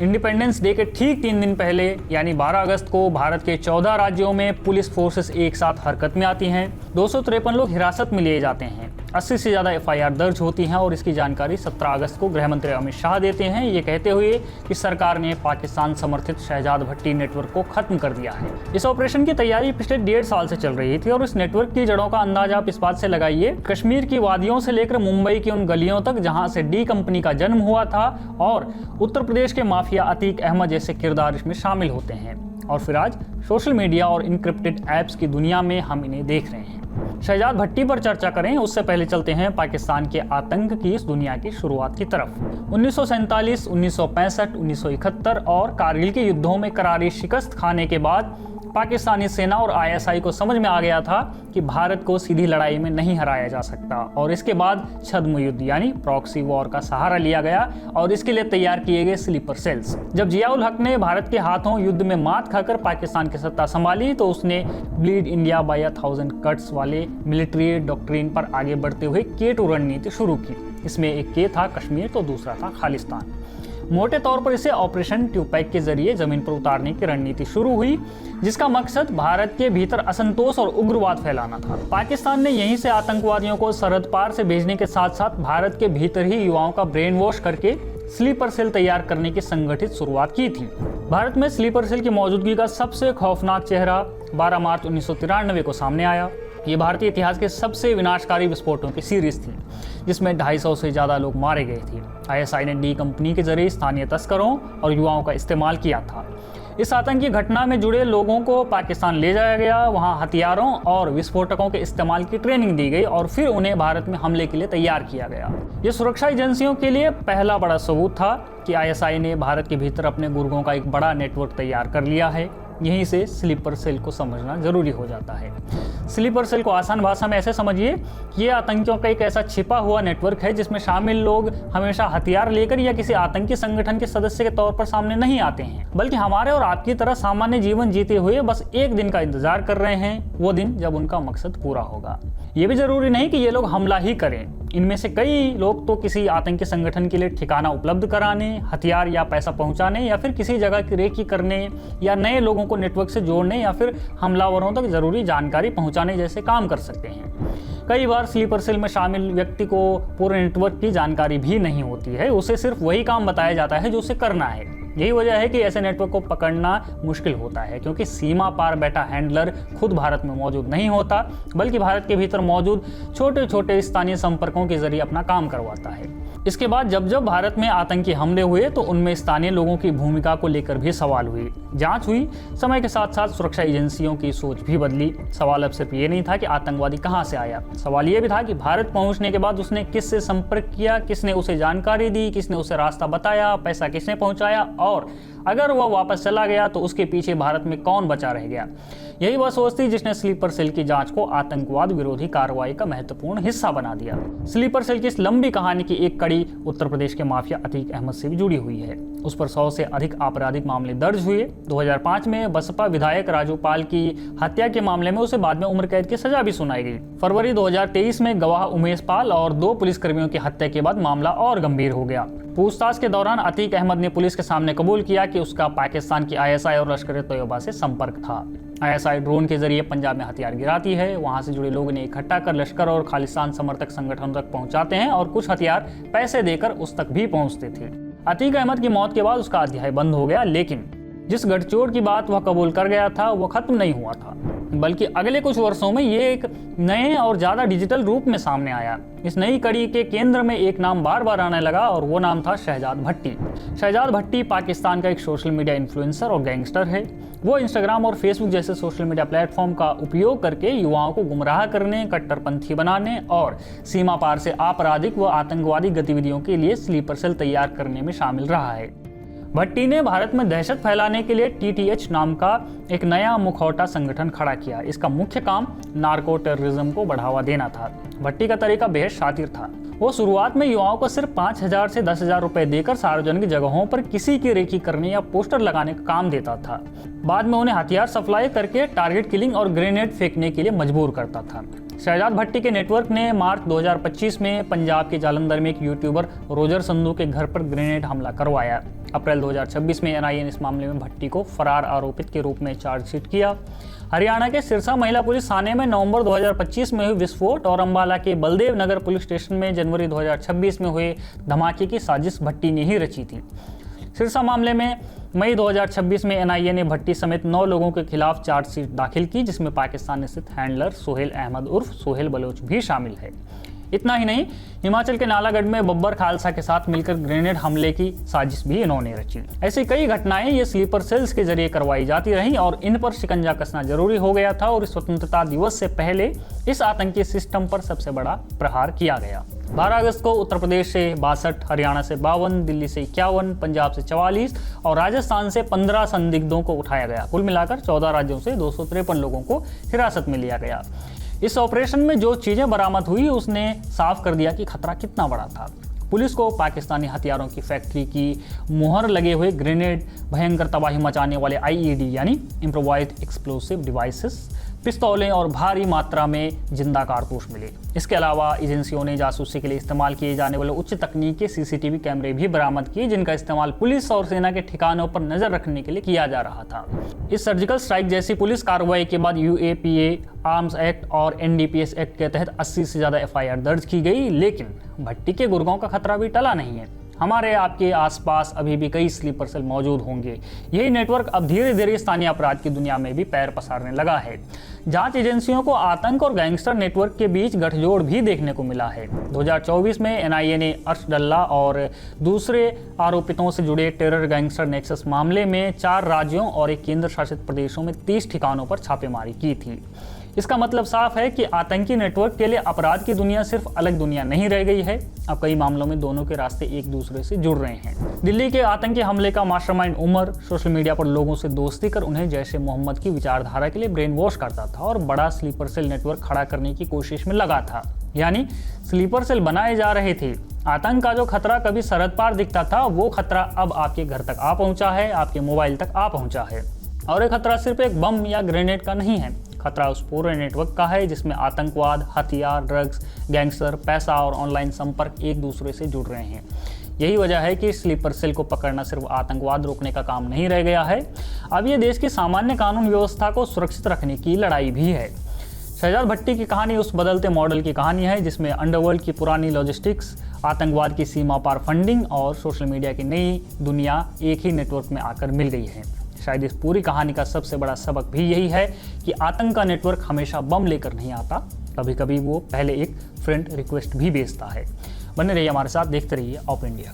Independence day के ठीक 3 दिन पहले यानी 12 अगस्त को भारत के 14 राज्यों में पुलिस फोर्सेस एक साथ हरकत में आती हैं। 253 लोग हिरासत में लिए जाते हैं। 80 से ज़्यादा FIR दर्ज होती हैं और इसकी जानकारी 17 अगस्त को गृह मंत्री अमित शाह देते हैं, ये कहते हुए कि सरकार ने पाकिस्तान समर्थित शहजाद भट्टी नेटवर्क को खत्म कर दिया है। इस ऑपरेशन की तैयारी पिछले 1.5 साल से चल रही थी और इस नेटवर्क की जड़ों का अंदाजा आप इस बात से लगाइए, कश्मीर की वादियों से लेकर मुंबई की उन गलियों तक जहां से डी कंपनी का जन्म हुआ था, और उत्तर प्रदेश के माफिया अतीक अहमद जैसे किरदार इसमें शामिल होते हैं। और फिर आज सोशल मीडिया और इनक्रिप्टेड ऐप्स की दुनिया में हम इन्हें देख रहे हैं। शहजाद भट्टी पर चर्चा करें उससे पहले चलते हैं पाकिस्तान के आतंक की इस दुनिया की शुरुआत की तरफ। 1947, 1965, 1971 और कारगिल के युद्धों में करारी शिकस्त खाने के बाद पाकिस्तानी सेना और ISI को समझ में आ गया था कि भारत को सीधी लड़ाई में नहीं हराया जा सकता, और इसके बाद छद्म युद्ध यानी प्रॉक्सी वॉर का सहारा लिया गया और इसके लिए तैयार किए गए स्लीपर सेल्स। जब जियाउल हक ने भारत के हाथों युद्ध में मात खाकर पाकिस्तान की सत्ता संभाली तो उसने ब्लीड इंडिया बाय 1000 कट्स वाले मिलिट्री डॉक्ट्रिन पर आगे बढ़ते हुए K2 रणनीति शुरू की। इसमें एक K था कश्मीर तो दूसरा था खालिस्तान। मोटे तौर पर इसे ऑपरेशन ट्यूपैक के जरिए जमीन पर उतारने की रणनीति शुरू हुई, जिसका मकसद भारत के भीतर असंतोष और उग्रवाद फैलाना था। पाकिस्तान ने यहीं से आतंकवादियों को सरहद पार से भेजने के साथ साथ भारत के भीतर ही युवाओं का ब्रेन वॉश करके स्लीपर सेल तैयार करने की संगठित शुरुआत की थी। भारत में स्लीपर सेल की मौजूदगी का सबसे खौफनाक चेहरा 12 मार्च 1993 को सामने आया। ये भारतीय इतिहास के सबसे विनाशकारी विस्फोटों की सीरीज थी, जिसमें 250 से ज़्यादा लोग मारे गए थे। ISI ने डी कंपनी के जरिए स्थानीय तस्करों और युवाओं का इस्तेमाल किया था। इस आतंकी घटना में जुड़े लोगों को पाकिस्तान ले जाया गया, वहां हथियारों और विस्फोटकों के इस्तेमाल की ट्रेनिंग दी गई और फिर उन्हें भारत में हमले के लिए तैयार किया गया। ये सुरक्षा एजेंसियों के लिए पहला बड़ा सबूत था कि ISI ने भारत के भीतर अपने गुर्गों का एक बड़ा नेटवर्क तैयार कर लिया है। यहीं से स्लीपर सेल को समझना जरूरी हो जाता है। स्लीपर सेल को आसान भाषा में ऐसे समझिए कि ये आतंकियों का एक ऐसा छिपा हुआ नेटवर्क है जिसमें शामिल लोग हमेशा हथियार लेकर या किसी आतंकी संगठन के सदस्य के तौर पर सामने नहीं आते हैं, बल्कि हमारे और आपकी तरह सामान्य जीवन जीते हुए बस एक दिन का इंतजार कर रहे हैं, वो दिन जब उनका मकसद पूरा होगा। ये भी जरूरी नहीं कि ये लोग हमला ही करें। इनमें से कई लोग तो किसी आतंकी संगठन के लिए ठिकाना उपलब्ध कराने, हथियार या पैसा पहुंचाने या फिर किसी जगह की रेकी करने या नए लोगों को नेटवर्क से जोड़ने या फिर हमलावरों तक जरूरी जानकारी पहुंचाने जैसे काम कर सकते हैं। कई बार स्लीपर सेल में शामिल व्यक्ति को पूरे नेटवर्क की जानकारी भी नहीं होती है, उसे सिर्फ वही काम बताया जाता है जो उसे करना है। यही वजह है कि ऐसे नेटवर्क को पकड़ना मुश्किल होता है, क्योंकि सीमा पार बैठा हैंडलर खुद भारत में मौजूद नहीं होता, बल्कि भारत के भीतर मौजूद छोटे छोटे स्थानीय संपर्कों के जरिए अपना काम करवाता है। इसके बाद जब जब भारत में आतंकी हमले हुए तो उनमें स्थानीय लोगों की भूमिका को लेकर भी सवाल हुई, जांच हुई। समय के साथ साथ सुरक्षा एजेंसियों की सोच भी बदली। सवाल अब सिर्फ ये नहीं था कि आतंकवादी कहां से आया, सवाल ये भी था कि भारत पहुंचने के बाद उसने किससे संपर्क किया, किसने उसे जानकारी दी, किसने उसे रास्ता बताया, पैसा किसने पहुंचाया, और अगर वह वापस चला गया तो उसके पीछे भारत में कौन बचा रह गया। यही वह सोच थी जिसने स्लीपर सेल की जांच को आतंकवाद विरोधी कार्रवाई का महत्वपूर्ण हिस्सा बना दिया। स्लीपर सेल की इस लंबी कहानी की एक कड़ी उत्तर प्रदेश के माफिया अतीक अहमद से भी जुड़ी हुई है। उस पर 100 से अधिक आपराधिक मामले दर्ज हुए। 2005 में बसपा विधायक राजू पाल की हत्या के मामले में उसे बाद में उम्र कैद की सजा भी सुनाई गई। फरवरी 2023 में गवाह उमेश पाल और 2 पुलिसकर्मियों की हत्या के बाद मामला और गंभीर हो गया। पूछताछ के दौरान अतीक अहमद ने पुलिस के सामने कबूल किया कि उसका पाकिस्तान की ISI और लश्कर-ए-तैयबा से संपर्क था। ISI ड्रोन के जरिए पंजाब में हथियार गिराती है, वहां से जुड़े लोग इन्हें इकट्ठा कर लश्कर और खालिस्तान समर्थक संगठनों तक पहुंचाते हैं और कुछ हथियार पैसे देकर उस तक भी पहुंचते थे। अतीक अहमद की मौत के बाद उसका अध्याय बंद हो गया, लेकिन जिस गठजोड़ की बात वह कबूल कर गया था वो खत्म नहीं हुआ था, बल्कि अगले कुछ वर्षों में ये एक नए और ज्यादा डिजिटल रूप में सामने आया। इस नई कड़ी के केंद्र में एक नाम बार बार आने लगा और वो नाम था शहजाद भट्टी। शहजाद भट्टी पाकिस्तान का एक सोशल मीडिया इन्फ्लुएंसर और गैंगस्टर है। वो इंस्टाग्राम और फेसबुक जैसे सोशल मीडिया प्लेटफॉर्म का उपयोग करके युवाओं को गुमराह करने, कट्टरपंथी बनाने और सीमा पार से आपराधिक व आतंकवादी गतिविधियों के लिए स्लीपर सेल तैयार करने में शामिल रहा है। भट्टी ने भारत में दहशत फैलाने के लिए TTH नाम का एक नया मुखौटा संगठन खड़ा किया। इसका मुख्य काम नार्को टेररिज्म को बढ़ावा देना था। भट्टी का तरीका बेहद शातिर था। वो शुरुआत में युवाओं को सिर्फ 5,000 से 10,000 रुपए देकर सार्वजनिक जगहों पर किसी की रेकी करने या पोस्टर लगाने का काम देता था। बाद में उन्हें हथियार सप्लाई करके टारगेट किलिंग और ग्रेनेड फेंकने के लिए मजबूर करता था। शहजाद भट्टी के नेटवर्क ने मार्च 2025 में पंजाब के जालंधर में एक यूट्यूबर रोजर संधू के घर पर ग्रेनेड हमला करवाया। अप्रैल 2026 में एनआईए ने इस मामले में भट्टी को फरार आरोपित के रूप में चार्जशीट किया। हरियाणा के सिरसा महिला पुलिस थाने में नवंबर 2025 में हुए विस्फोट और अंबाला के बलदेव नगर पुलिस स्टेशन में जनवरी 2026 में हुए धमाके की साजिश भट्टी ने ही रची थी। सिरसा मामले में मई 2026 में एनआईए ने भट्टी समेत 9 लोगों के खिलाफ चार्जशीट दाखिल की, जिसमें पाकिस्तान स्थित हैंडलर सोहेल अहमद उर्फ सोहेल बलोच भी शामिल है। इतना ही नहीं, हिमाचल के नालागढ़ में बब्बर खालसा के साथ मिलकर ग्रेनेड हमले की साजिश भी इन्होंने रची। ऐसी कई घटनाएं ये स्लीपर सेल्स के जरिए करवाई जाती रहीं और इन पर शिकंजा कसना जरूरी हो गया था और स्वतंत्रता दिवस से पहले इस आतंकी सिस्टम पर सबसे बड़ा प्रहार किया गया। 12 अगस्त को उत्तर प्रदेश से 62, हरियाणा से 52, दिल्ली से 51, पंजाब से 44 और राजस्थान से 15 संदिग्धों को उठाया गया। कुल मिलाकर 14 राज्यों से 253 लोगों को हिरासत में लिया गया। इस ऑपरेशन में जो चीजें बरामद हुई उसने साफ कर दिया कि खतरा कितना बड़ा था। पुलिस को पाकिस्तानी हथियारों की फैक्ट्री की मुहर लगे हुए ग्रेनेड, भयंकर तबाही मचाने वाले आईईडी यानी इम्प्रोवाइज्ड एक्सप्लोसिव डिवाइसेस, पिस्तौलें और भारी मात्रा में जिंदा कारतूस मिले। इसके अलावा एजेंसियों ने जासूसी के लिए इस्तेमाल किए जाने वाले उच्च तकनीक के सीसीटीवी कैमरे भी बरामद किए, जिनका इस्तेमाल पुलिस और सेना के ठिकानों पर नजर रखने के लिए किया जा रहा था। इस सर्जिकल स्ट्राइक जैसी पुलिस कार्रवाई के बाद यूएपीए, आर्म्स एक्ट और एनडीपीएस एक्ट के तहत 80 से ज्यादा एफआईआर दर्ज की गई, लेकिन भट्टी के गुरगांव का खतरा भी टला नहीं है। हमारे आपके आसपास अभी भी कई स्लीपर सेल मौजूद होंगे। यही नेटवर्क अब धीरे धीरे स्थानीय अपराध की दुनिया में भी पैर पसारने लगा है। जांच एजेंसियों को आतंक और गैंगस्टर नेटवर्क के बीच गठजोड़ भी देखने को मिला है। 2024 में एनआईए ने अर्श डल्ला और दूसरे आरोपितों से जुड़े टेरर गैंगस्टर नेक्सस मामले में 4 राज्यों और एक केंद्र शासित प्रदेशों में 30 ठिकानों पर छापेमारी की थी। इसका मतलब साफ है कि आतंकी नेटवर्क के लिए अपराध की दुनिया सिर्फ अलग दुनिया नहीं रह गई है, अब कई मामलों में दोनों के रास्ते एक दूसरे से जुड़ रहे हैं। दिल्ली के आतंकी हमले का मास्टरमाइंड उमर सोशल मीडिया पर लोगों से दोस्ती कर उन्हें जैसे मोहम्मद की विचारधारा के लिए ब्रेन वॉश करता था और बड़ा स्लीपर सेल नेटवर्क खड़ा करने की कोशिश में लगा था। यानी स्लीपर सेल बनाए जा रहे थे। आतंक का जो खतरा कभी सरहद पार दिखता था, वो खतरा अब आपके घर तक आ पहुंचा है, आपके मोबाइल तक आ पहुंचा है। और ये खतरा सिर्फ एक बम या ग्रेनेड का नहीं है, खतरा उस पूरे नेटवर्क का है जिसमें आतंकवाद, हथियार, ड्रग्स, गैंगस्टर, पैसा और ऑनलाइन संपर्क एक दूसरे से जुड़ रहे हैं। यही वजह है कि स्लीपर सेल को पकड़ना सिर्फ आतंकवाद रोकने का काम नहीं रह गया है, अब ये देश की सामान्य कानून व्यवस्था को सुरक्षित रखने की लड़ाई भी है। शहजाद भट्टी की कहानी उस बदलते मॉडल की कहानी है जिसमें अंडरवर्ल्ड की पुरानी लॉजिस्टिक्स, आतंकवाद की सीमा पार फंडिंग और सोशल मीडिया की नई दुनिया एक ही नेटवर्क में आकर मिल गई है। शायद इस पूरी कहानी का सबसे बड़ा सबक भी यही है कि आतंक का नेटवर्क हमेशा बम लेकर नहीं आता, कभी कभी वो पहले एक फ्रेंड रिक्वेस्ट भी भेजता है। बने रहिए हमारे साथ, देखते रहिए ऑफ इंडिया।